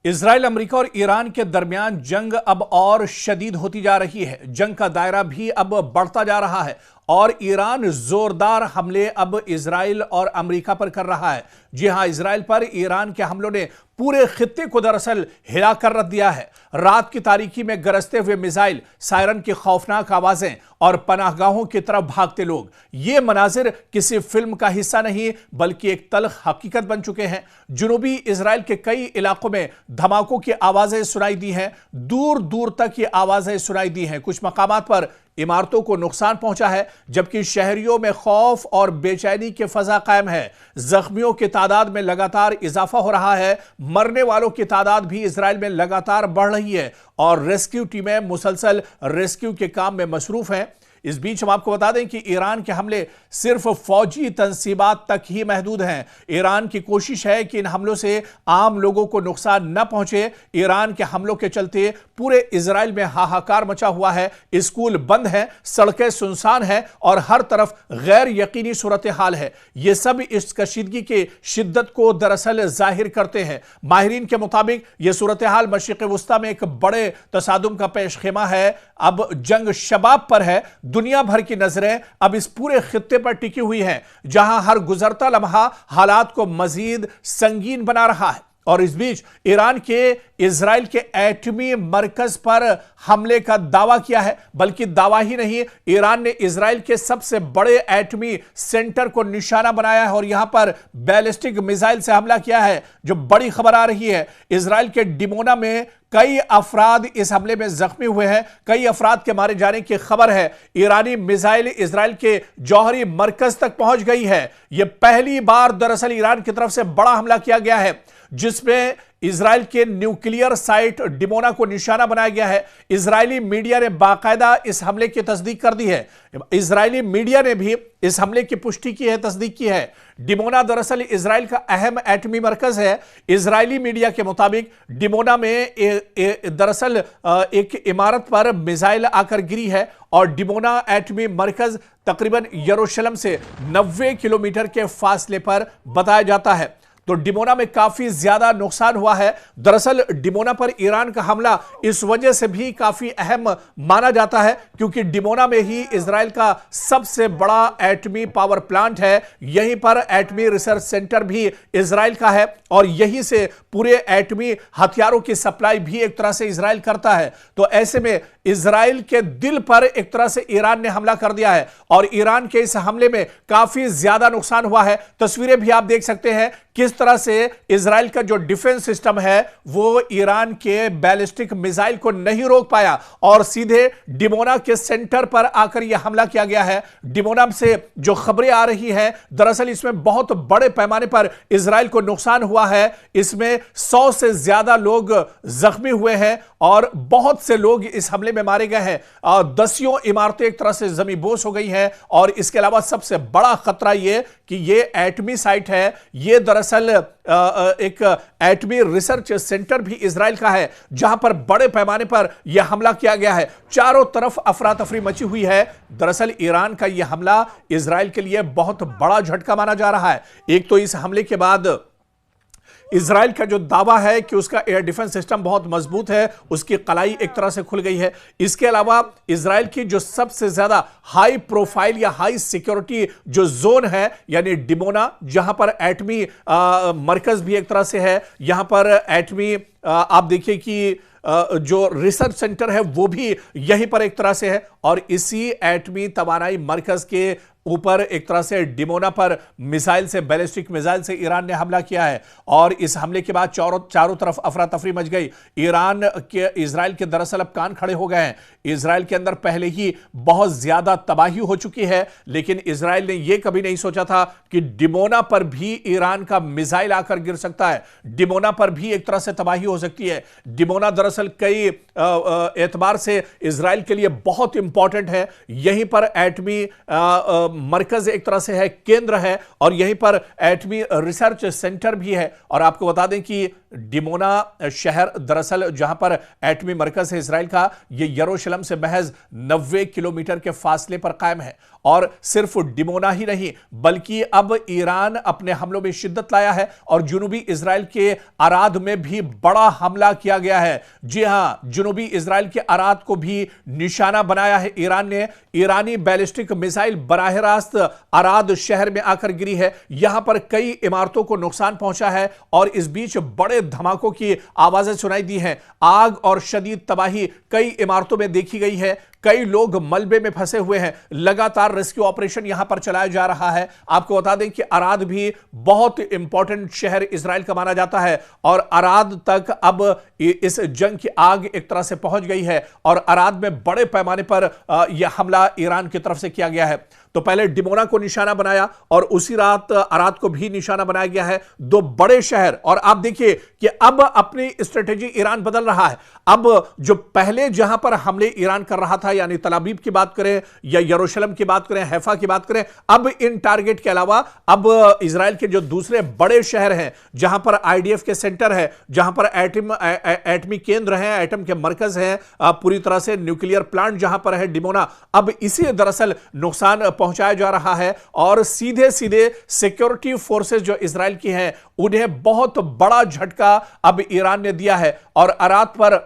Israel, America और Iran के दरमियान जंग अब और शदीद होती जा रही है। जंग का दायरा भी अब बढ़ता जा रहा है और ईरान जोरदार हमले अब इजराइल और अमेरिका पर कर रहा है। जी हां, इजराइल पर ईरान के हमलों ने पूरे खित्ते को दरअसल हिला कर रख दिया है। रात की तारीकी में गरजते हुए मिसाइल, सायरन की खौफनाक आवाजें और पनाहगाहों की तरफ भागते लोग, ये मनाजिर किसी फिल्म का हिस्सा नहीं बल्कि एक तल्ख हकीकत बन चुके हैं। जुनूबी इजराइल के कई इलाकों में धमाकों की आवाजें सुनाई दी हैं, दूर दूर तक ये आवाजें सुनाई दी हैं। कुछ मकामात पर इमारतों को नुकसान पहुंचा है, जबकि शहरियों में खौफ और बेचैनी की फजा कायम है। जख्मियों की तादाद में लगातार इजाफा हो रहा है, मरने वालों की तादाद भी इजराइल में लगातार बढ़ रही है और रेस्क्यू टीमें मुसलसल रेस्क्यू के काम में मसरूफ हैं। इस बीच हम आपको बता दें कि ईरान के हमले सिर्फ फौजी तंसीबात तक ही महदूद हैं। ईरान की कोशिश है कि इन हमलों से आम लोगों को नुकसान न पहुंचे। ईरान के हमलों के चलते पूरे इजराइल में हाहाकार मचा हुआ है। स्कूल बंद हैं, सड़कें सुनसान हैं और हर तरफ गैर यकीनी सूरत हाल है। यह सब इस कशीदगी की शिद्दत को दरअसल जाहिर करते हैं। माहिरीन के मुताबिक यह सूरत हाल मशरिक़ वुस्ता में एक बड़े तसादुम का पेश खेमा है। अब जंग शबाब पर है। दुनिया भर की नजरें अब इस पूरे खित्ते पर टिकी हुई हैं, जहां हर गुजरता लम्हा हालात को मजीद संगीन बना रहा है। और इस बीच ईरान के इजराइल के एटमी मरकज पर हमले का दावा किया है, बल्कि दावा ही नहीं, ईरान ने इजराइल के सबसे बड़े एटमी सेंटर को निशाना बनाया है और यहां पर बैलिस्टिक मिसाइल से हमला किया है। जो बड़ी खबर आ रही है, इजराइल के डिमोना में कई अफराद इस हमले में जख्मी हुए हैं, कई अफराद के मारे जाने की खबर है। ईरानी मिसाइल इजराइल के जौहरी मरकज तक पहुंच गई है। यह पहली बार दरअसल ईरान की तरफ से बड़ा हमला किया गया है, जिसमें इजराइल के न्यूक्लियर साइट डिमोना को निशाना बनाया गया है। इजरायली मीडिया ने बाकायदा इस हमले की तस्दीक कर दी है। इजरायली मीडिया ने भी इस हमले की पुष्टि की है, तस्दीक की है। डिमोना दरअसल इजराइल का अहम एटमी मरकज है। इजरायली मीडिया के मुताबिक डिमोना में दरअसल एक इमारत पर मिसाइल आकर गिरी है और डिमोना एटमी मरकज तकरीबन यरूशलेम से 90 किलोमीटर के फासले पर बताया जाता है। तो डिमोना में काफी ज्यादा नुकसान हुआ है। दरअसल डिमोना पर ईरान का हमला इस वजह से भी काफी अहम माना जाता है क्योंकि डिमोना में ही इजराइल का सबसे बड़ा एटमी पावर प्लांट है। यहीं पर एटमी रिसर्च सेंटर भी इजराइल का है और यहीं से पूरे एटमी हथियारों की सप्लाई भी एक तरह से इजराइल करता है। तो ऐसे में इजराइल के दिल पर एक तरह से ईरान ने हमला कर दिया है और ईरान के इस हमले में काफी ज्यादा नुकसान हुआ है। तस्वीरें भी आप देख सकते हैं किस तरह से इजराइल का जो डिफेंस सिस्टम है वो ईरान के बैलिस्टिक मिसाइल को नहीं रोक पाया और सीधे डिमोना के सेंटर पर आकर यह हमला किया गया है। डिमोना से जो खबरें आ रही हैं, दरअसल इसमें बहुत बड़े पैमाने पर इजराइल को नुकसान हुआ है। इसमें 100 से ज्यादा लोग जख्मी हुए हैं और बहुत से लोग इस हमले में मारे गए हैं और दसियों इमारतें एक तरह से जमींबोस हो गई हैं। और इसके अलावा सबसे बड़ा खतरा यह कि यह एटमी साइट है, यह दरअसल एक एटमी रिसर्च सेंटर भी इजराइल का है, जहां पर बड़े पैमाने पर यह हमला किया गया है। चारों तरफ अफरा तफरी मची हुई है। दरअसल ईरान का यह हमला इजराइल के लिए बहुत बड़ा झटका माना जा रहा है। एक तो इस हमले के बाद इजराइल का जो दावा है कि उसका एयर डिफेंस सिस्टम बहुत मजबूत है, उसकी कलाई एक तरह से खुल गई है। इसके अलावा इजराइल की जो सबसे ज्यादा हाई प्रोफाइल या हाई सिक्योरिटी जो जोन है, यानी डिमोना, जहां पर एटमी मरकज भी एक तरह से है, यहां पर एटमी आप देखिए कि जो रिसर्च सेंटर है वो भी यहीं पर एक तरह से है और इसी एटमी तवानाई मरकज के ऊपर एक तरह से डिमोना पर मिसाइल से, बैलिस्टिक मिसाइल से ईरान ने हमला किया है। और इस हमले के बाद चारों तरफ अफरा तफरी मच गई। इजराइल के दरअसल अब कान खड़े हो गए हैं। इजराइल के अंदर पहले ही बहुत ज्यादा तबाही हो चुकी है, लेकिन इजराइल ने यह कभी नहीं सोचा था कि डिमोना पर भी ईरान का मिसाइल आकर गिर सकता है, डिमोना पर भी एक तरह से तबाही हो सकती है। डिमोना दरअसल कई एतबार से इजराइल के लिए बहुत इंपॉर्टेंट है। यहीं पर एटमी मरकज एक तरह से है, केंद्र है, और यहीं पर एटमी रिसर्च सेंटर भी है। और आपको बता दें कि डिमोना शहर दरअसल जहां पर एटमी मरकज है इजराइल का, यह यरूशलेम से महज 90 किलोमीटर के फासले पर कायम है। और सिर्फ डिमोना ही नहीं बल्कि अब ईरान अपने हमलों में शिद्दत लाया है और जुनूबी इजराइल के अराद में भी बड़ा हमला किया गया है। जी हां, जुनूबी इजराइल के अराद को भी निशाना बनाया है ईरान ने। ईरानी बैलिस्टिक मिसाइल बराह रास्त अराद शहर में आकर गिरी है। यहां पर कई इमारतों को नुकसान पहुंचा है और इस बीच बड़े धमाकों की आवाजें सुनाई दी हैं। आग और शदीद तबाही कई इमारतों में देखी गई है। कई लोग मलबे में फंसे हुए हैं। लगातार रेस्क्यू ऑपरेशन यहां पर चलाया जा रहा है। आपको बता दें कि अराद भी बहुत इंपॉर्टेंट शहर इजराइल का माना जाता है और अराद तक अब इस जंग की आग एक तरह से पहुंच गई है और अराद में बड़े पैमाने पर यह हमला ईरान की तरफ से किया गया है। तो पहले डिमोना को निशाना बनाया और उसी रात अराद को भी निशाना बनाया गया है। दो बड़े शहर। और आप देखिए कि अब अपनी स्ट्रेटेजी ईरान बदल रहा है। अब जो पहले जहां पर हमले ईरान कर रहा था, यानी तल अवीव की बात करें या यरूशलेम की बात करें, हैफा की बात करें, अब इन टारगेट के अलावा अब इजराइल के जो दूसरे बड़े शहर हैं जहां पर आईडीएफ के सेंटर है, जहां पर एटमी केंद्र है, एटम के मरकज है, पूरी तरह से न्यूक्लियर प्लांट जहां पर है डिमोना, अब इसे दरअसल नुकसान पहुंचाया जा रहा है। और सीधे सीधे सिक्योरिटी फोर्सेस जो इजराइल की हैं उन्हें बहुत बड़ा झटका अब ईरान ने दिया है और अराद पर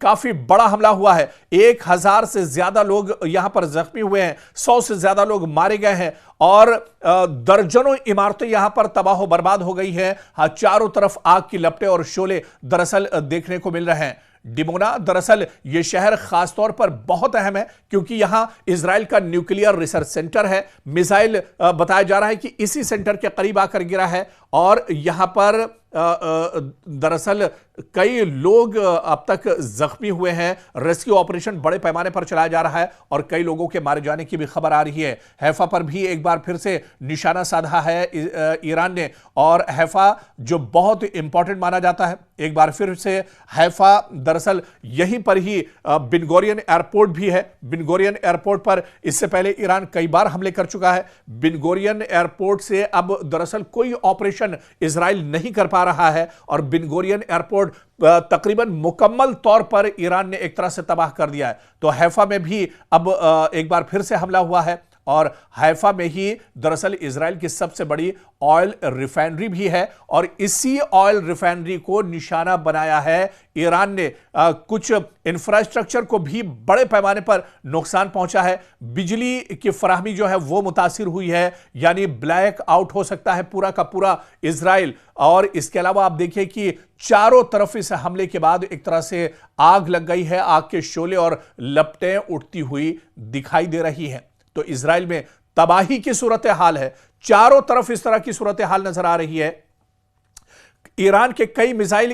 काफी बड़ा हमला हुआ है। 1000 से ज्यादा लोग यहां पर जख्मी हुए हैं, 100 से ज्यादा लोग मारे गए हैं और दर्जनों इमारतें यहां पर तबाह बर्बाद हो गई है। चारों तरफ आग की लपटें और शोले दरअसल देखने को मिल रहे हैं। डिमोना दरअसल यह शहर खासतौर पर बहुत अहम है क्योंकि यहां इजराइल का न्यूक्लियर रिसर्च सेंटर है। मिसाइल बताया जा रहा है कि इसी सेंटर के करीब आकर गिरा है और यहां पर दरअसल कई लोग अब तक जख्मी हुए हैं। रेस्क्यू ऑपरेशन बड़े पैमाने पर चलाया जा रहा है और कई लोगों के मारे जाने की भी खबर आ रही है। हैफा पर भी एक बार फिर से निशाना साधा है ईरान ने और हैफा जो बहुत इंपॉर्टेंट माना जाता है, एक बार फिर से हैफा दरअसल यहीं पर ही बिन गुरियन एयरपोर्ट भी है। बिन गुरियन एयरपोर्ट पर इससे पहले ईरान कई बार हमले कर चुका है। बिन गुरियन एयरपोर्ट से अब दरअसल कोई ऑपरेशन इजराइल नहीं कर पा रहा है और बिन गुरियन एयरपोर्ट तकरीबन मुकम्मल तौर पर ईरान ने एक तरह से तबाह कर दिया है। तो हैफा में भी अब एक बार फिर से हमला हुआ है और हैफा में ही दरअसल इजराइल की सबसे बड़ी ऑयल रिफाइनरी भी है और इसी ऑयल रिफाइनरी को निशाना बनाया है ईरान ने। कुछ इंफ्रास्ट्रक्चर को भी बड़े पैमाने पर नुकसान पहुंचा है। बिजली की फराहमी जो है वो मुतासिर हुई है, यानी ब्लैक आउट हो सकता है पूरा का पूरा इजराइल। और इसके अलावा आप देखिए कि चारों तरफ इस हमले के बाद एक तरह से आग लग गई है। आग के शोले और लपटें उठती हुई दिखाई दे रही हैं। तो इजराइल में तबाही की सूरत हाल है। चारों तरफ इस तरह की सूरत हाल नजर आ रही है। ईरान के कई मिसाइल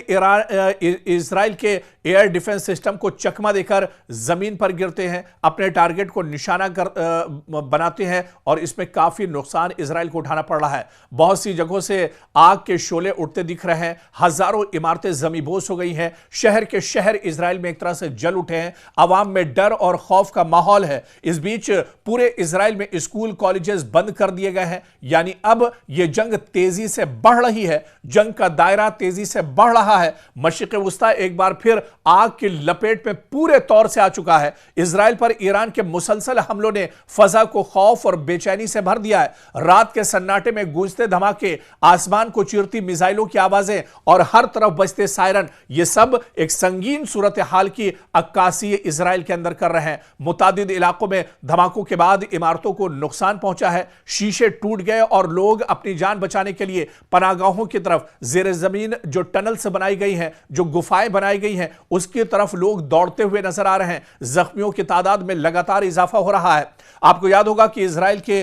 इजराइल के एयर डिफेंस सिस्टम को चकमा देकर जमीन पर गिरते हैं, अपने टारगेट को निशाना बनाते हैं और इसमें काफी नुकसान इजराइल को उठाना पड़ रहा है। बहुत सी जगहों से आग के शोले उठते दिख रहे हैं। हजारों इमारतें जमींदोज हो गई हैं। शहर के शहर इजराइल में एक तरह से जल उठे हैं। आवाम में डर और खौफ का माहौल है। इस बीच पूरे इजराइल में स्कूल कॉलेजेस बंद कर दिए गए हैं। यानी अब यह जंग तेजी से बढ़ रही है। जंग का दायरा तेजी से बढ़ रहा है। मशरिक़ वुस्ता एक बार फिर आग की लपेट में पूरे तौर से आ चुका है। इजराइल पर ईरान के मुसलसल हमलों ने फजा को खौफ और बेचैनी से भर दिया है। रात के सन्नाटे में गूंजते धमाके, आसमान को चीरती मिसाइलों की आवाजें और हर तरफ बजते सायरन, ये सब एक संगीन सूरत हाल की अक्कासी इजराइल के अंदर कर रहे हैं। मुतादिद इलाकों में धमाकों के बाद इमारतों को नुकसान पहुंचा है। शीशे टूट गए और लोग अपनी जान बचाने के लिए पनाहगाहों की तरफ, जेर जमीन जो टनल से बनाई गई हैं, जो गुफाएं बनाई गई हैं, उसकी तरफ लोग दौड़ते हुए नजर आ रहे हैं। जख्मियों की तादाद में लगातार इजाफा हो रहा है। आपको याद होगा कि इजराइल के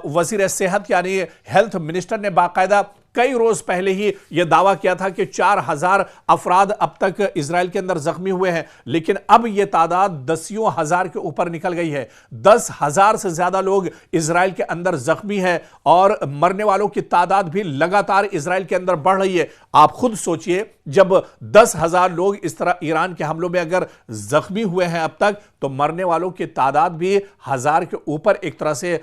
वजीर सेहत यानी हेल्थ मिनिस्टर ने बाकायदा कई रोज पहले ही यह दावा किया था कि 4000 अफराद अब तक इजराइल के अंदर जख्मी हुए हैं, लेकिन अब यह तादाद दसियों हजार के ऊपर निकल गई है। 10,000 से ज्यादा लोग इजराइल के अंदर जख्मी हैं और मरने वालों की तादाद भी लगातार इजराइल के अंदर बढ़ रही है। आप खुद सोचिए, जब 10,000 लोग इस तरह ईरान के हमलों में अगर जख्मी हुए हैं अब तक, तो मरने वालों की तादाद भी 1000 के ऊपर एक तरह से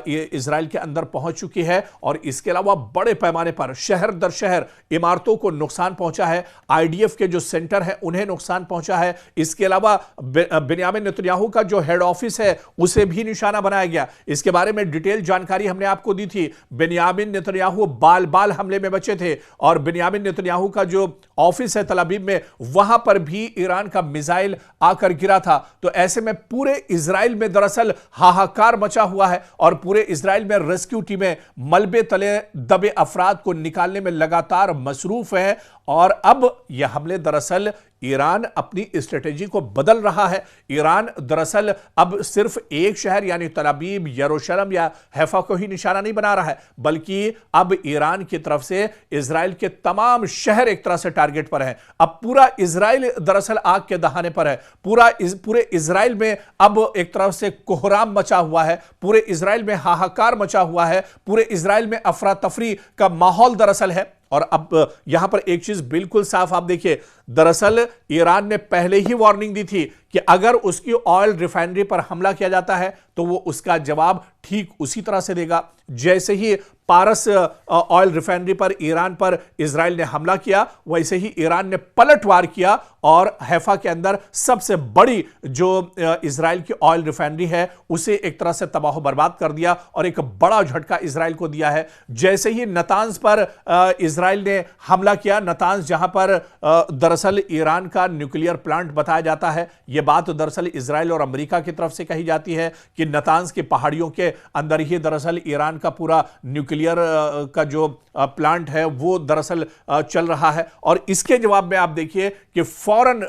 इजराइल के अंदर पहुंच चुकी है। और इसके अलावा बड़े पैमाने पर शहर दर शहर इमारतों को नुकसान पहुंचा है। आईडीएफ के जो सेंटर है उन्हें नुकसान पहुंचा है। इसके अलावा बेन्यामिन नेतन्याहू का जो हेड ऑफिस है उसे भी निशाना बनाया गया। इसके बारे में डिटेल जानकारी हमने आपको दी थी। बेन्यामिन नेतन्याहू बाल बाल हमले में बचे थे और बेन्यामिन नेतन्याहू का जो ऑफिस है तल अवीव में, वहां पर भी ईरान का मिसाइल आकर गिरा था। तो ऐसे में पूरे इजराइल में दरअसल हाहाकार मचा हुआ है और पूरे इजराइल में रेस्क्यू टीमें मलबे तले दबे अफराद को निकालने में लगातार मसरूफ है। और अब यह हमले दरअसल ईरान अपनी स्ट्रेटेजी को बदल रहा है। ईरान दरअसल अब सिर्फ एक शहर यानी तल अवीव, यरूशलेम या हैफा को ही निशाना नहीं बना रहा है, बल्कि अब ईरान की तरफ से इजराइल के तमाम शहर एक तरह से टारगेट पर हैं। अब पूरा इजराइल दरअसल आग के दहाने पर है। पूरे इजराइल में अब एक तरफ से कोहराम मचा हुआ है, पूरे इजराइल में हाहाकार मचा हुआ है, पूरे इजराइल में अफरा तफरी का माहौल दरअसल है। और अब यहां पर एक चीज बिल्कुल साफ आप देखिए, दरअसल ईरान ने पहले ही वार्निंग दी थी कि अगर उसकी ऑयल रिफाइनरी पर हमला किया जाता है तो वो उसका जवाब ठीक उसी तरह से देगा। जैसे ही पारस ऑयल रिफाइनरी पर ईरान पर इजराइल ने हमला किया, वैसे ही ईरान ने पलटवार किया और हैफा के अंदर सबसे बड़ी जो इजराइल की ऑयल रिफाइनरी है उसे एक तरह से तबाह बर्बाद कर दिया और एक बड़ा झटका इजराइल को दिया है। जैसे ही नतांज पर इजराइल ने हमला किया, नतांज जहां पर दरअसल ईरान का न्यूक्लियर प्लांट बताया जाता है, यह बात दरअसल इजराइल और अमेरिका की तरफ से कही जाती है कि नतांज की पहाड़ियों के अंदर ही दरअसल ईरान का पूरा न्यूक्लियर का जो प्लांट है वो दरअसल चल रहा है। और इसके जवाब में आप देखिए कि फौरन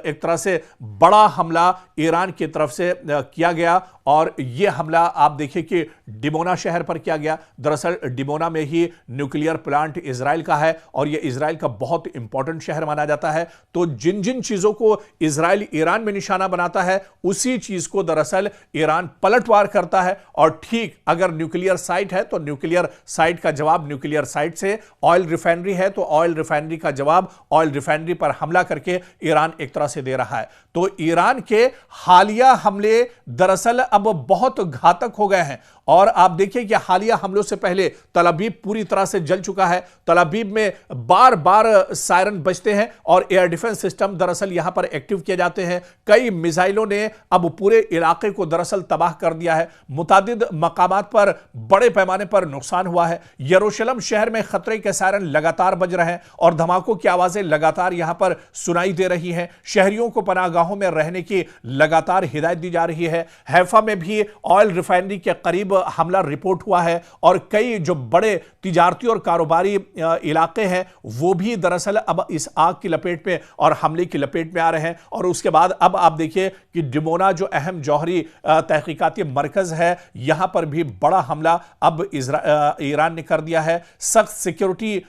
एक तरह से बड़ा हमला ईरान की तरफ से किया गया और यह हमला आप देखिए कि डिमोना शहर पर किया गया। दरअसल डिमोना में ही न्यूक्लियर प्लांट इजराइल का है और यह इजराइल का बहुत इंपॉर्टेंट शहर माना जाता है। तो जिन जिन चीजों को इजराइल ईरान में निशाना बनाता है उसी चीज को दरअसल ईरान पलटवार करता है। और ठीक अगर न्यूक्लियर साइट है तो न्यूक्लियर साइट का जवाब न्यूक्लियर साइट से, ऑयल रिफाइनरी है तो ऑयल रिफाइनरी का जवाब ऑयल रिफाइनरी पर हमला करके ईरान एक तरह से दे रहा है। तो ईरान के हालिया हमले दरअसल अब बहुत घातक हो गए हैं। और आप देखिए कि हालिया हमलों से पहले तल अवीव पूरी तरह से जल चुका है। तल अवीव में बार बार सायरन बजते हैं और एयर डिफेंस सिस्टम दरअसल यहां पर एक्टिव किए जाते हैं। कई मिसाइलों ने अब पूरे इलाके को दरअसल तबाह कर दिया है। मुतादिद मकामात पर बड़े पैमाने पर नुकसान हुआ है। यरूशलेम शहर में खतरे के सायरन लगातार बज रहे हैं और धमाकों की आवाजें लगातार यहां पर सुनाई दे रही हैं। शहरियों को पनाहगाहों में रहने की लगातार हिदायत दी जा रही है। हैफा में भी ऑयल रिफाइनरी के करीब हमला रिपोर्ट हुआ है और कई जो बड़े तिजारती और कारोबारी इलाके हैं वो भी दरअसल अब इस आग की लपेट में और हमले की लपेट में आ रहे हैं। और उसके बाद अब आप देखिए कि डिमोना जो अहम जौहरी तहकीकाती मरकज है, यहां पर भी बड़ा हमला अब ईरान ने कर दिया है। सख्त सिक्योरिटी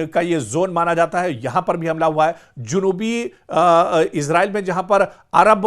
का यह जोन माना जाता है, यहां पर भी हमला हुआ है। जुनूबी इजराइल में जहां पर अरब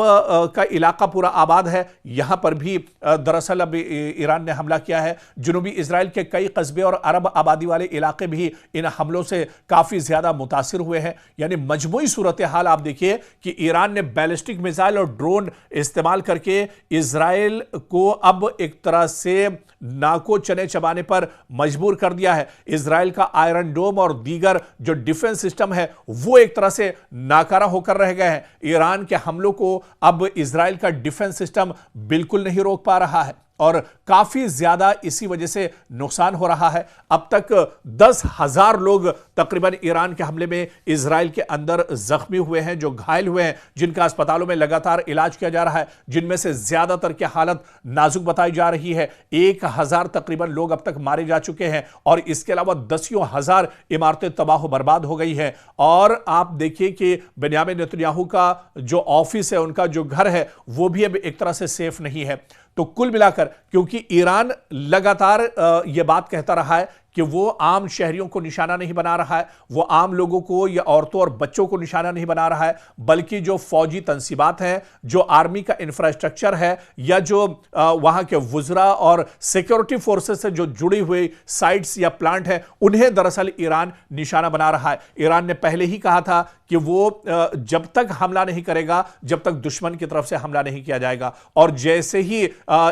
का इलाका पूरा आबाद है, यहां पर भी दरअसल अब ईरान ने हमला किया है। जुनूबी इजराइल के कई कस्बे और अरब आबादी वाले इलाके भी इन हमलों से काफी ज्यादा मुतासिर हुए हैं। यानी मजमूई सूरत हाल आप देखिए कि ईरान ने बैलिस्टिक मिसाइल और ड्रोन इस्तेमाल करके इजराइल को अब एक तरह से नाको चने चबाने पर मजबूर कर दिया है। इजराइल का आयरन डोम और दीगर जो डिफेंस सिस्टम है वो एक तरह से नाकारा होकर रह गए हैं। ईरान के हमलों को अब इजराइल का डिफेंस सिस्टम बिल्कुल नहीं रोक पा रहा है और काफी ज्यादा इसी वजह से नुकसान हो रहा है। अब तक 10,000 लोग तकरीबन ईरान के हमले में इजराइल के अंदर जख्मी हुए हैं, जो घायल हुए हैं, जिनका अस्पतालों में लगातार इलाज किया जा रहा है, जिनमें से ज्यादातर की हालत नाजुक बताई जा रही है। 1,000 तकरीबन लोग अब तक मारे जा चुके हैं और इसके अलावा दसियों हजार इमारतें तबाह बर्बाद हो गई हैं। और आप देखिए कि बेन्यामिन नेतन्याहू का जो ऑफिस है, उनका जो घर है, वो भी अब एक तरह से सेफ नहीं है। तो कुल मिलाकर क्योंकि ईरान लगातार यह बात कहता रहा है कि वो आम शहरियों को निशाना नहीं बना रहा है, वो आम लोगों को या औरतों और बच्चों को निशाना नहीं बना रहा है, बल्कि जो फौजी तंसीबात हैं, जो आर्मी का इंफ्रास्ट्रक्चर है, या जो वहां के वुजरा और सिक्योरिटी फोर्सेस से जो जुड़ी हुई साइट्स या प्लांट है, उन्हें दरअसल ईरान निशाना बना रहा है। ईरान ने पहले ही कहा था कि वो जब तक हमला नहीं करेगा जब तक दुश्मन की तरफ से हमला नहीं किया जाएगा, और जैसे ही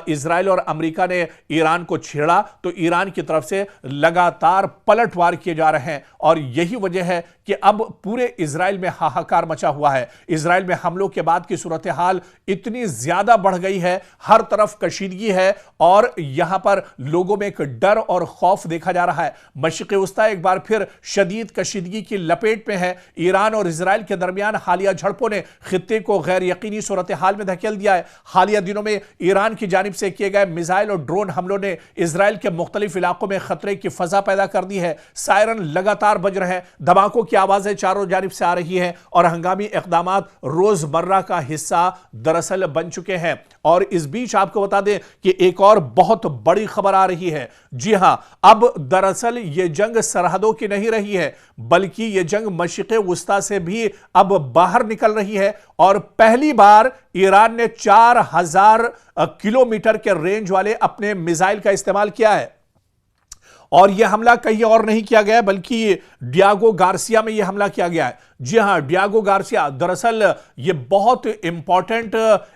इजराइल और अमेरिका ने ईरान को छेड़ा तो ईरान की तरफ से लगातार पलटवार किए जा रहे हैं। और यही वजह है कि अब पूरे इजराइल में हाहाकार मचा हुआ है। इजराइल में हमलों के बाद की सूरत हाल इतनी ज्यादा बढ़ गई है, हर तरफ कशीदगी है और यहां पर लोगों में एक डर और खौफ देखा जा रहा है। मशरिक़ वस्ता एक बार फिर शदीद कशीदगी की लपेट में है। ईरान और इजराइल के दरमियान हालिया झड़पों ने खित्ते को गैर यकीनी सूरत हाल में धकेल दिया है। हालिया दिनों में ईरान की जानिब से किए गए मिसाइल और ड्रोन हमलों ने इजराइल के मुख्तलिफ इलाकों में खतरे की फजा पैदा कर दी है। सायरन लगातार बज रहे हैं, धमाकों की आवाजें चारों जानिब से आ रही हैं और हंगामी इक़दामात रोजमर्रा का हिस्सा दरअसल बन चुके हैं। और इस बीच आपको बता दें कि एक और बहुत बड़ी खबर आ रही है। जी हां, अब दरअसल यह जंग सरहदों की नहीं रही है, बल्कि यह जंग मशरिक़ वस्ता से भी अब बाहर निकल रही है। और पहली बार ईरान ने 4000 किलोमीटर के रेंज वाले अपने मिसाइल का इस्तेमाल किया है। और यह हमला कहीं और नहीं किया गया, बल्कि डियागो गार्सिया में यह हमला किया गया है। जी हां, डियागो गार्सिया दरअसल यह बहुत इंपॉर्टेंट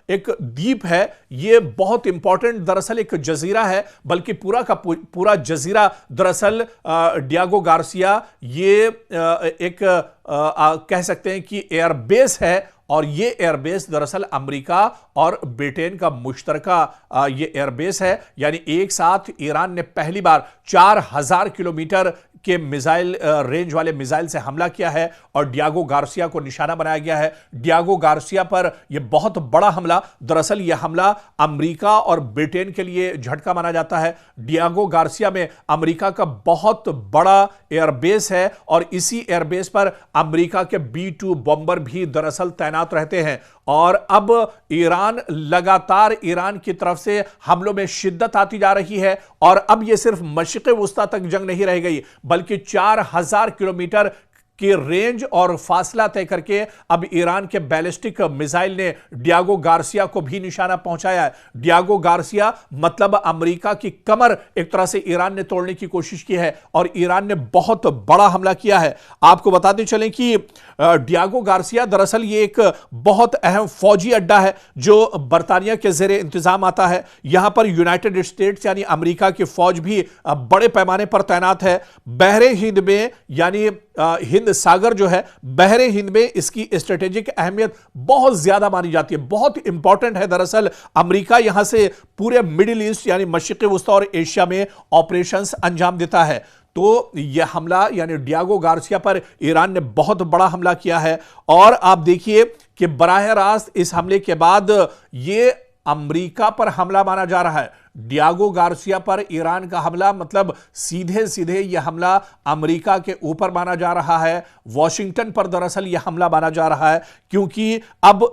एक द्वीप है, यह बहुत इंपॉर्टेंट दरअसल एक जजीरा है, बल्कि पूरा का पूरा जजीरा दरअसल डियागो गार्सिया ये एक कह सकते हैं कि एयरबेस है। और ये एयरबेस दरअसल अमेरिका और ब्रिटेन का मुश्तरका ये एयरबेस है। यानी एक साथ ईरान ने पहली बार 4000 किलोमीटर के मिसाइल रेंज वाले मिसाइल से हमला किया है और डियागो गार्सिया को निशाना बनाया गया है। डियागो गार्सिया पर यह बहुत बड़ा हमला, दरअसल यह हमला अमेरिका और ब्रिटेन के लिए झटका माना जाता है। डियागो गार्सिया में अमेरिका का बहुत बड़ा एयरबेस है और इसी एयरबेस पर अमेरिका के B-2 बॉम्बर भी दरअसल तैनात रहते हैं। और अब ईरान लगातार ईरान की तरफ से हमलों में शिद्दत आती जा रही है। और अब यह सिर्फ मशरिक़ वस्ता तक जंग नहीं रह गई, बल्कि 4000 किलोमीटर की रेंज और फासला तय करके अब ईरान के बैलिस्टिक मिसाइल ने डियागो गार्सिया को भी निशाना पहुंचाया है। डियागो गार्सिया मतलब अमेरिका की कमर एक तरह से ईरान ने तोड़ने की कोशिश की है और ईरान ने बहुत बड़ा हमला किया है। आपको बताते चलें कि डियागो गार्सिया दरअसल ये एक बहुत अहम फौजी अड्डा है जो बरतानिया के ज़ेरे इंतजाम आता है। यहां पर यूनाइटेड स्टेट्स यानी अमेरिका की फौज भी बड़े पैमाने पर तैनात है। बहरे हिंद में यानी हिंद सागर जो है, बहरे हिंद में इसकी स्ट्रेटेजिक अहमियत बहुत ज्यादा मानी जाती है, बहुत इंपॉर्टेंट है। दरअसल अमेरिका यहां से पूरे मिडिल ईस्ट यानी मशरिक़ वस्ता और एशिया में ऑपरेशंस अंजाम देता है। तो यह हमला यानी डियागो गार्सिया पर ईरान ने बहुत बड़ा हमला किया है। और आप देखिए कि बराह रास्त इस हमले के बाद यह अमेरिका पर हमला माना जा रहा है। डियागो गार्सिया पर ईरान का हमला मतलब सीधे सीधे यह हमला अमेरिका के ऊपर माना जा रहा है। वॉशिंगटन पर दरअसल यह हमला माना जा रहा है, क्योंकि अब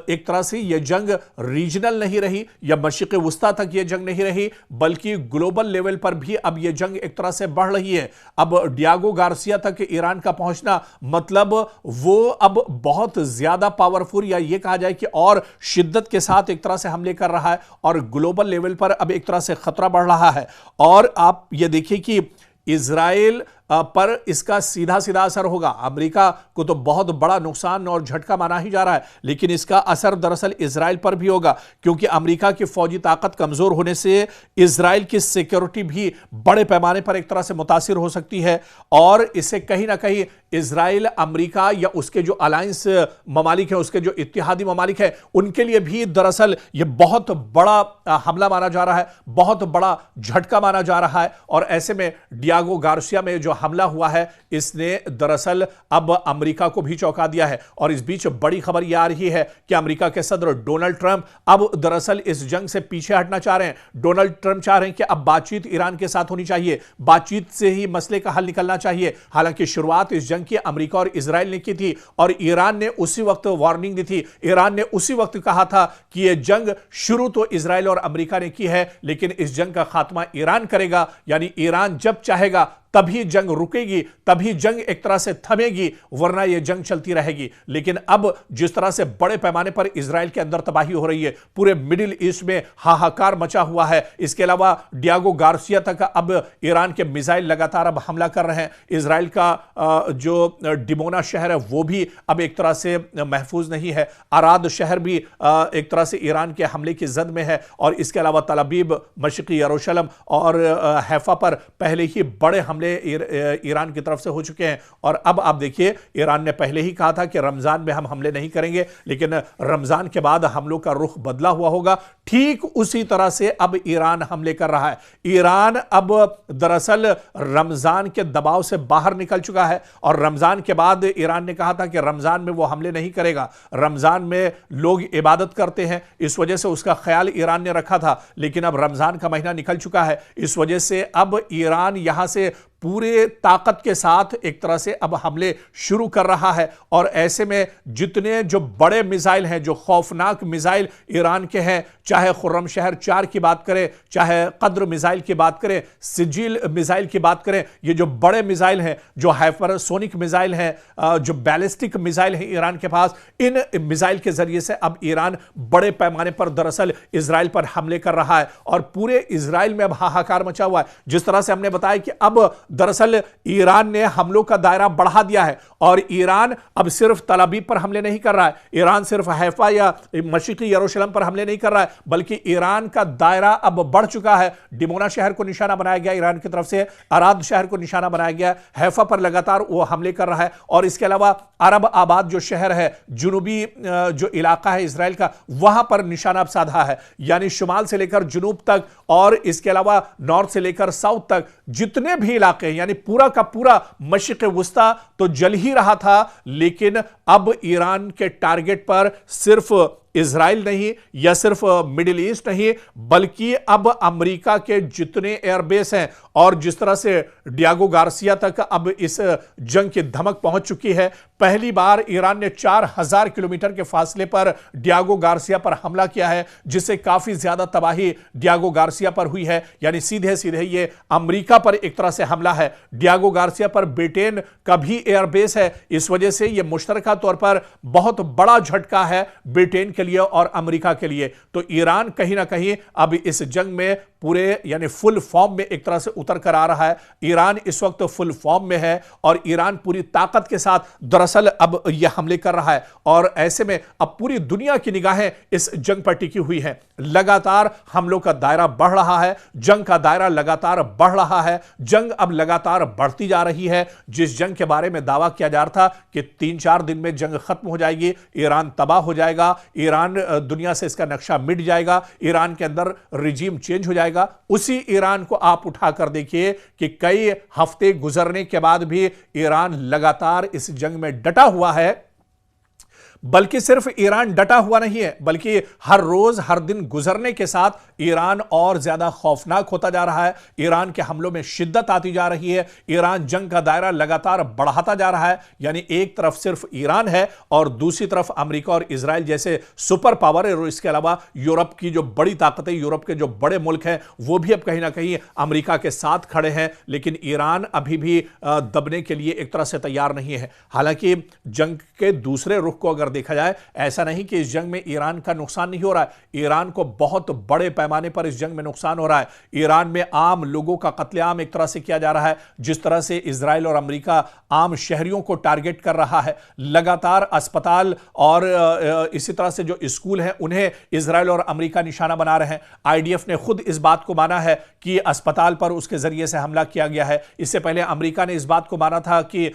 एक तरह से यह जंग रीजनल नहीं रही या मशरिक़ वस्ता तक यह जंग नहीं रही, बल्कि ग्लोबल लेवल पर भी अब यह जंग एक तरह से बढ़ रही है। अब डियागो गार्सिया तक ईरान का पहुंचना मतलब वो अब बहुत ज्यादा पावरफुल या यह कहा जाए कि और शिद्दत के साथ एक तरह से हमले कर रहा है और ग्लोबल लेवल पर अब एक तरह से खतरा बढ़ रहा है। और आप यह देखिए कि इजराइल पर इसका सीधा सीधा असर होगा। अमेरिका को तो बहुत बड़ा नुकसान और झटका माना ही जा रहा है, लेकिन इसका असर दरअसल इजराइल पर भी होगा, क्योंकि अमेरिका की फौजी ताकत कमजोर होने से इजराइल की सिक्योरिटी भी बड़े पैमाने पर एक तरह से मुतासिर हो सकती है। और इससे कहीं ना कहीं इजराइल, अमेरिका या उसके जो अलायंस ममालिक है, उसके जो इत्तेहादी ममालिक है, उनके लिए भी दरअसल यह बहुत बड़ा हमला माना जा रहा है, बहुत बड़ा झटका माना जा रहा है। और ऐसे में डियागो गार्सिया में जो हमला हुआ है इसने दरअसल अब अमेरिका को भी चौंका दिया है। और इस बीच बड़ी खबर यह आ रही है कि अमेरिका के सदर डोनाल्ड ट्रंप अब दरअसल इस जंग से पीछे हटना चाह रहे हैं। डोनाल्ड ट्रंप चाह रहे हैं कि अब बातचीत ईरान के साथ होनी चाहिए, बातचीत से ही मसले का हल निकलना चाहिए। हालांकि शुरुआत इस जंग की अमेरिका और इजराइल ने की थी और ईरान ने उसी वक्त वार्निंग दी थी। ईरान ने उसी वक्त कहा था कि यह जंग शुरू तो इजराइल और अमेरिका ने की है, लेकिन इस जंग का खात्मा ईरान करेगा। यानी ईरान जब चाहेगा तभी जंग रुकेगी, तभी जंग एक तरह से थमेगी, वरना यह जंग चलती रहेगी। लेकिन अब जिस तरह से बड़े पैमाने पर इजराइल के अंदर तबाही हो रही है, पूरे मिडिल ईस्ट में हाहाकार मचा हुआ है। इसके अलावा डियागो गार्सिया तक अब ईरान के मिसाइल लगातार अब हमला कर रहे हैं। इजराइल का जो डिमोना शहर है वो भी अब एक तरह से महफूज नहीं है। अराद शहर भी एक तरह से ईरान के हमले की जद में है। और इसके अलावा तल अबीब, मशरिकी यरूशलेम और हैफा पर पहले ही बड़े हमले ईरान की तरफ से हो चुके हैं। और अब आप देखिए, ईरान ने पहले ही कहा था कि रमजान में हम हमले नहीं करेंगे, लेकिन रमजान के बाद हमलों का रुख बदला हुआ होगा। ठीक उसी तरह से अब ईरान हमले कर रहा है। ईरान अब दरअसल रमजान के दबाव से बाहर निकल चुका है और रमजान के बाद ईरान ने कहा था कि रमजान में वो हमले नहीं करेगा। रमजान में लोग इबादत करते हैं, इस वजह से उसका ख्याल ईरान ने रखा था। लेकिन अब रमजान का महीना निकल चुका है, इस वजह से अब ईरान यहां से पूरे ताकत के साथ एक तरह से अब हमले शुरू कर रहा है। और ऐसे में जितने जो बड़े मिसाइल हैं, जो खौफनाक मिसाइल ईरान के हैं, चाहे खुर्रम शहर 4 की बात करें, चाहे कद्र मिसाइल की बात करें, सिजिल मिसाइल की बात करें, ये जो बड़े मिसाइल हैं, जो हाइपरसोनिक मिसाइल हैं, जो बैलिस्टिक मिसाइल हैं ईरान के पास, इन मिसाइल के जरिए से अब ईरान बड़े पैमाने पर दरअसल इजराइल पर हमले कर रहा है। और पूरे इजराइल में अब हाहाकार मचा हुआ है। जिस तरह से हमने बताया कि अब दरअसल ईरान ने हमलों का दायरा बढ़ा दिया है और ईरान अब सिर्फ तल अबीब पर हमले नहीं कर रहा है, ईरान सिर्फ हैफा या मशरिकी यरूशलेम पर हमले नहीं कर रहा है, बल्कि ईरान का दायरा अब बढ़ चुका है। डिमोना शहर को निशाना बनाया गया ईरान की तरफ से, अराद शहर को निशाना बनाया गया, हैफा पर लगातार वो हमले कर रहा है। और इसके अलावा अरब आबाद जो शहर है, जुनूबी जो इलाका है इजराइल का, वहां पर निशाना अब साधा है। यानी शुमाल से लेकर जुनूब तक और इसके अलावा नॉर्थ से लेकर साउथ तक जितने भी इलाके, यानी पूरा का पूरा मशरिक़ वुस्ता तो जल ही रहा था। लेकिन अब ईरान के टारगेट पर सिर्फ इजराइल नहीं या सिर्फ मिडिल ईस्ट नहीं, बल्कि अब अमेरिका के जितने एयरबेस हैं और जिस तरह से डियागो गार्सिया तक अब इस जंग की धमक पहुंच चुकी है। पहली बार ईरान ने 4000 किलोमीटर के फासले पर डियागो गार्सिया पर हमला किया है, जिससे काफी ज्यादा तबाही डियागो गार्सिया पर हुई है। यानी सीधे सीधे ये अमेरिका पर एक तरह से हमला है। डियागो गार्सिया पर ब्रिटेन का भी एयरबेस है, इस वजह से यह मुश्तरका तौर पर बहुत बड़ा झटका है ब्रिटेन के लिए और अमेरिका के लिए। तो ईरान कहीं ना कहीं अब इस जंग में पूरे यानी फुल फॉर्म में एक तरह से उतर कर आ रहा है। ईरान इस वक्त फुल फॉर्म में है और ईरान पूरी ताकत के साथ दरअसल अब यह हमले कर रहा है। और ऐसे में अब पूरी दुनिया की निगाहें इस जंग पर टिकी हुई हैं। लगातार हमलों का दायरा बढ़ रहा है, जंग का दायरा लगातार बढ़ रहा है, जंग अब लगातार बढ़ती जा रही है। जिस जंग के बारे में दावा किया जा रहा था कि 3-4 दिन में जंग खत्म हो जाएगी, ईरान तबाह हो जाएगा, ईरान दुनिया से इसका नक्शा मिट जाएगा, ईरान के अंदर रिजीम चेंज हो जाएगा, उसी ईरान को आप उठाकर देखिए कि कई हफ्ते गुजरने के बाद भी ईरान लगातार इस जंग में डटा हुआ है। बल्कि सिर्फ ईरान डटा हुआ नहीं है, बल्कि हर रोज हर दिन गुजरने के साथ ईरान और ज्यादा खौफनाक होता जा रहा है। ईरान के हमलों में शिद्दत आती जा रही है, ईरान जंग का दायरा लगातार बढ़ाता जा रहा है। यानी एक तरफ सिर्फ ईरान है और दूसरी तरफ अमेरिका और इजराइल जैसे सुपर पावर है। और इसके अलावा यूरोप की जो बड़ी ताकतें, यूरोप के जो बड़े मुल्क हैं, वो भी अब कहीं ना कहीं अमेरिका के साथ खड़े हैं। लेकिन ईरान अभी भी दबने के लिए एक तरह से तैयार नहीं है। हालांकि जंग के दूसरे रुख को अगर देखा जाए, ऐसा नहीं कि इस जंग में ईरान का नुकसान नहीं हो रहा है। ईरान को बहुत बड़े पैमाने पर इस जंग में नुकसान हो रहा है। ईरान में आम लोगों का कत्लेआम एक तरह से किया जा रहा है, जिस तरह से इजराइल और अमेरिका आम शहरियों को टारगेट कर रहा है। लगातार अस्पताल और इसी तरह से जो स्कूल हैं उन्हें इजराइल और अमेरिका निशाना बना रहे हैं। आईडीएफ ने खुद इस बात को माना है कि अस्पताल पर उसके जरिए से हमला किया गया है। इससे पहले अमेरिका ने इस बात को माना था कि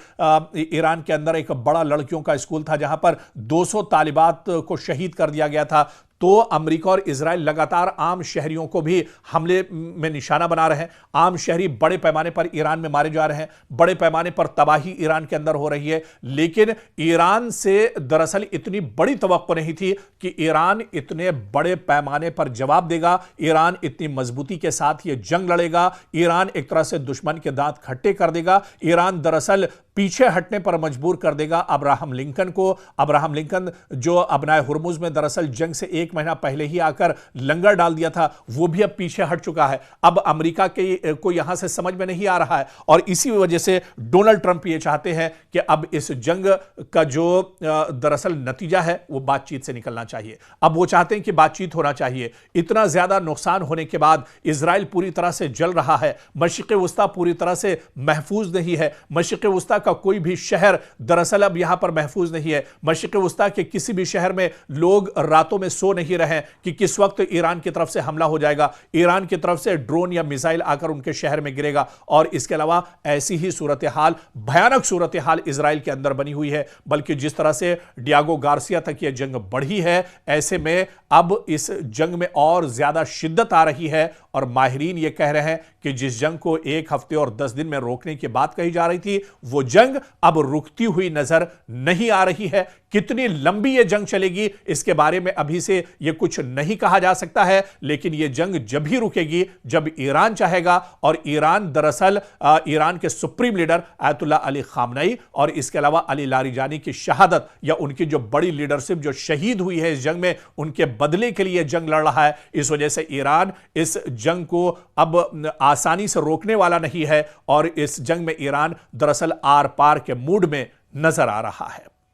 ईरान के अंदर एक बड़ा लड़कियों का स्कूल था जहां पर 200 तालिबात को शहीद कर दिया गया था। तो अमेरिका और इजराइल लगातार आम शहरियों को भी हमले में निशाना बना रहे हैं। आम शहरी बड़े पैमाने पर ईरान में मारे जा रहे हैं, बड़े पैमाने पर तबाही ईरान के अंदर हो रही है। लेकिन ईरान से दरअसल इतनी बड़ी तवक्को नहीं थी कि ईरान इतने बड़े पैमाने पर जवाब देगा, ईरान इतनी मजबूती के साथ यह जंग लड़ेगा, ईरान एक तरह से दुश्मन के दांत खट्टे कर देगा, ईरान दरअसल पीछे हटने पर मजबूर कर देगा अब्राहम लिंकन को। अब्राहम लिंकन जो अबनाए हुर्मुज में दरअसल जंग से 1 महीना पहले ही आकर लंगर डाल दिया था, वो भी अब पीछे हट चुका है। अब अमेरिका के को यहां से समझ में नहीं आ रहा है और इसी वजह से डोनाल्ड ट्रंप ये चाहते हैं कि अब इस जंग का जो दरअसल नतीजा है वो बातचीत से निकलना चाहिए। अब वो चाहते हैं कि बातचीत होना चाहिए। इतना ज्यादा नुकसान होने के बाद इजराइल पूरी तरह से जल रहा है, मशरिक़ वुस्ता पूरी तरह से महफूज नहीं है, मशरिक़ वुस्ता का कोई भी शहर दरअसल अब यहां पर महफूज नहीं है। मशरिक़ वुस्ता के किसी भी शहर में लोग रातों में सो नहीं रहे कि किस वक्त ईरान की तरफ से हमला हो जाएगा, ईरान की तरफ से ड्रोन या मिसाइल आकर उनके शहर में गिरेगा। और इसके अलावा ऐसी ही सूरत हाल, भयानक सूरत हाल इजराइल के अंदर बनी हुई है। बल्कि जिस तरह से डियागो गार्सिया तक यह जंग बढ़ी है, ऐसे में अब इस जंग में और ज्यादा शिद्दत आ रही है। और माहिरीन यह कह रहे हैं कि जिस जंग को 1 हफ्ते और 10 दिन में रोकने की बात कही जा रही थी, वो जंग अब रुकती हुई नजर नहीं आ रही है। कितनी लंबी यह जंग चलेगी इसके बारे में अभी से यह कुछ नहीं कहा जा सकता है, लेकिन यह जंग जब ही रुकेगी जब ईरान चाहेगा। और ईरान दरअसल ईरान के supreme leader Ayatollah Ali Khamenei और इसके अलावा अली लारिजानी की शहादत या उनकी जो बड़ी लीडरशिप जो शहीद हुई है इस जंग में, उनके बदले के लिए जंग लड़ रहा है। इस वजह से ईरान इस जंग को अब आसानी से रोकने वाला नहीं है और इस जंग में ईरान दरअसल आर पार के मूड में नजर आ रहा है।